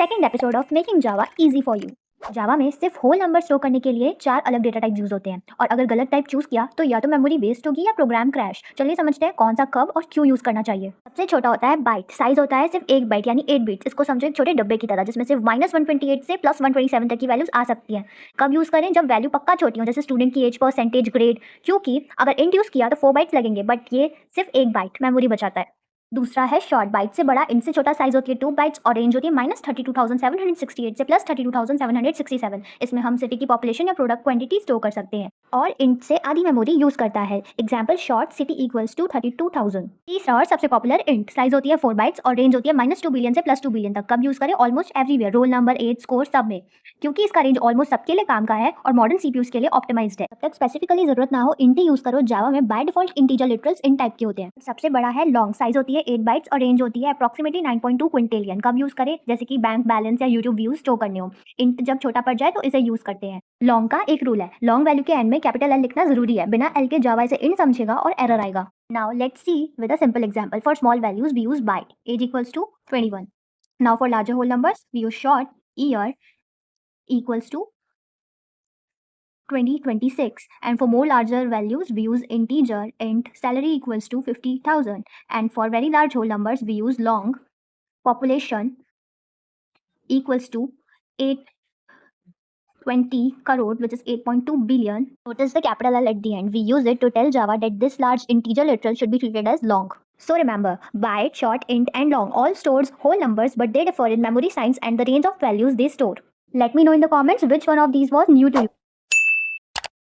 Second episode of making Java easy for you. Java में सिर्फ whole number store करने के लिए 4 अलग डेटा टाइप यूज होते हैं और अगर गलत टाइप चूज किया तो या तो मेमोरी वेस्ट होगी या प्रोग्राम क्रैश। चलिए समझते हैं कौन सा कब और क्यों यूज करना चाहिए। सबसे छोटा होता है बाइट, साइज होता है सिर्फ 1 बाइट यानी 8 बिट्स। इसको समझो एक छोटे डब्बे की तरह जिसमें सिर्फ -128 से +127 तक की वैल्यूज आ सकती हैं। कब यूज करें? जब वैल्यू पक्का छोटी हो, जैसे स्टूडेंट की एज, परसेंटेज, ग्रेड। क्योंकि अगर इंट यूज किया तो 4 बाइट्स लगेंगे बट ये सिर्फ 1 बाइट मेमोरी बचाता है। दूसरा है शॉर्ट, बाइट से बड़ा, इंट से छोटा साइज होती है 2 बाइट्स और रेंज होती है -32,768 से +32,767। इसमें हम सिटी की पॉपुलेशन या प्रोडक्ट क्वांटिटी स्टोर कर सकते हैं और इंट से आधी मेमोरी यूज करता है। Example short city equals to 32,000। तीसरा और सबसे पॉपुलर इंट, साइज होती है 4 बाइट्स और रेंज होती है -2 बिलियन से +2 बिलियन तक। कब यूज करें? Almost everywhere, roll number, age, score, सब में, क्योंकि इसका रेंज ऑलमोस्ट सबके लिए काम का है और मॉडर्न सीपीयूज के लिए ऑप्टिमाइज्ड है। जब तक स्पेसिफिकली जरूरत ना हो इंट ही यूज करो। जावा में by default integer literals int type के होते हैं। सबसे बड़ा है लॉन्ग, साइज होती है 8 बाइट्स और रेंज होती है अप्रॉक्सीमेटली 9.2 क्विंटेलियन। कब यूज करें? जैसे कि बैंक बैलेंस या यूट्यूब व्यूज स्टोर करने हो। इंट जब छोटा पड़ जाए तो इसे यूज करते हैं। लॉन्ग का एक रूल है, लॉन्ग वैल्यू के एंड में कैपिटल एल लिखना जरूरी है, बिना एल के जावा इसे इंट समझेगा और एरर आएगा। Now let's see with a simple example. For small values we use byte, age equals to 21। Now for larger whole numbers we use short, year equals to 2026, and for more larger values we use integer, int salary equals to 50,000, and for very large whole numbers we use long, population equals to 820 crore, which is 8.2 billion. Notice the capital L at the end. We use it to tell Java that this large integer literal should be treated as long. So remember, byte, short, int and long all stores whole numbers, but they differ in memory signs and the range of values they store. Let me know in the comments which one of these was new to you.